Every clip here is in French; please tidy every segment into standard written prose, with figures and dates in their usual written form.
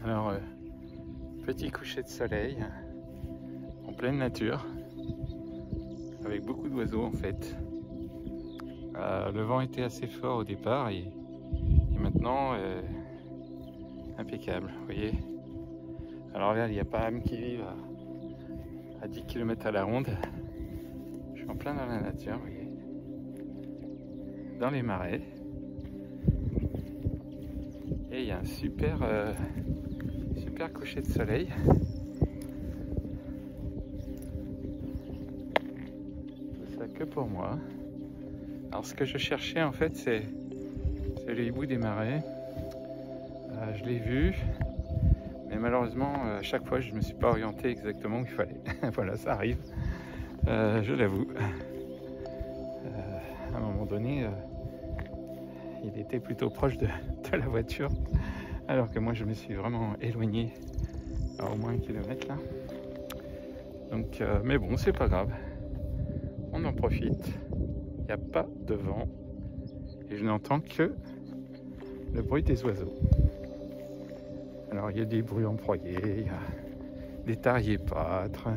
Alors, petit coucher de soleil en pleine nature, avec beaucoup d'oiseaux en fait. Le vent était assez fort au départ et maintenant impeccable, vous voyez. Alors là, il n'y a pas âme qui vive à 10 km à la ronde. Je suis en plein dans la nature, vous voyez, dans les marais. Et il y a un super coucher de soleil. Tout ça que pour moi. Alors ce que je cherchais en fait, c'est le hibou des marais. Je l'ai vu, mais malheureusement à chaque fois je ne me suis pas orienté exactement où il fallait. Voilà, ça arrive, je l'avoue. À un moment donné, il était plutôt proche de la voiture, alors que moi je me suis vraiment éloigné à au moins 1 kilomètre là. Donc, mais bon, c'est pas grave, on en profite. Il n'y a pas de vent et je n'entends que le bruit des oiseaux. Alors il y a des bruits employés, il y a des tariers pâtres,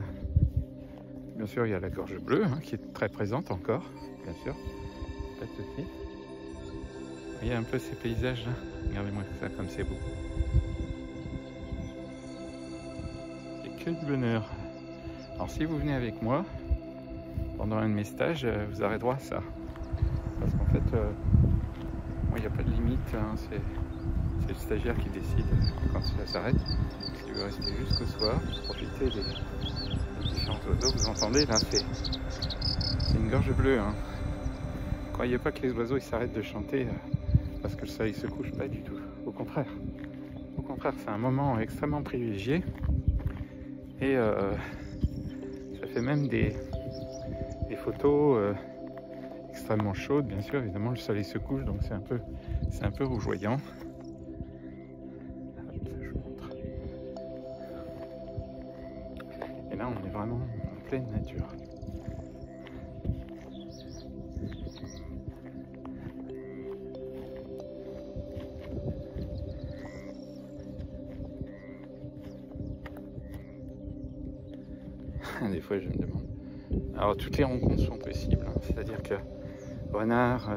bien sûr il y a la gorge bleue hein, qui est très présente encore, bien sûr, pas de souci. Vous voyez un peu ces paysages là, regardez-moi ça comme c'est beau. C'est que du bonheur. Alors si vous venez avec moi pendant un de mes stages, vous aurez droit à ça. Parce qu'en fait, il n'y a pas de limite, hein, c'est le stagiaire qui décide quand ça s'arrête. Si vous restez jusqu'au soir, profitez des différents oiseaux. Vous entendez là, c'est une gorge bleue. Hein. Croyez pas que les oiseaux ils s'arrêtent de chanter parce que le soleil se couche, pas du tout. Au contraire, c'est un moment extrêmement privilégié et ça fait même des photos extrêmement chaudes, bien sûr. Évidemment, le soleil se couche, donc c'est un peu rougeoyant. Je vous montre. Et là, on est vraiment en pleine nature. Des fois, je me demande. Alors, toutes les rencontres sont possibles, hein. C'est-à-dire que renard,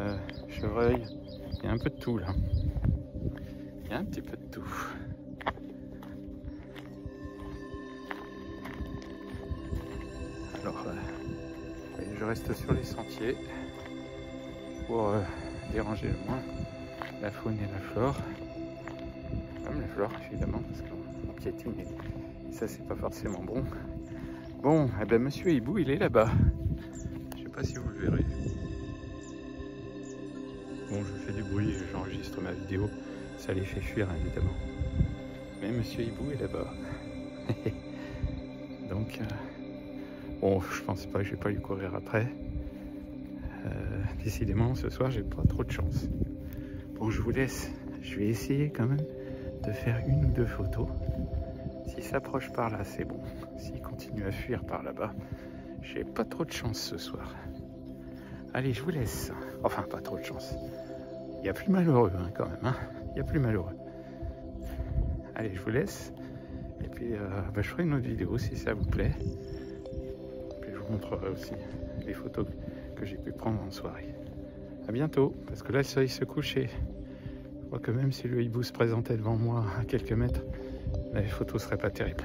chevreuil, il y a un peu de tout là. Il y a un petit peu de tout. Alors, je reste sur les sentiers pour déranger le moins la faune et la flore. Même la flore, évidemment, parce qu'on piétine et ça, c'est pas forcément bon. Bon, eh ben, monsieur hibou, il est là-bas. Je sais pas si vous le verrez. Bon, je fais du bruit, j'enregistre ma vidéo, ça les fait fuir évidemment. Mais monsieur hibou est là-bas. Donc, bon, je pense pas que je vais pas lui courir après. Décidément, ce soir, j'ai pas trop de chance. Bon, je vous laisse. Je vais essayer quand même de faire 1 ou 2 photos. S'il s'approche par là, c'est bon. S'il continue à fuir par là-bas, j'ai pas trop de chance ce soir. Allez, je vous laisse. Enfin, pas trop de chance. Il y a plus malheureux hein, quand même. Hein. Il y a plus malheureux. Allez, je vous laisse. Et puis, je ferai une autre vidéo si ça vous plaît. Puis je vous montrerai aussi les photos que j'ai pu prendre en soirée. À bientôt, parce que là, le soleil se couchait. Je crois que même si le hibou se présentait devant moi à quelques mètres, les photos seraient pas terribles.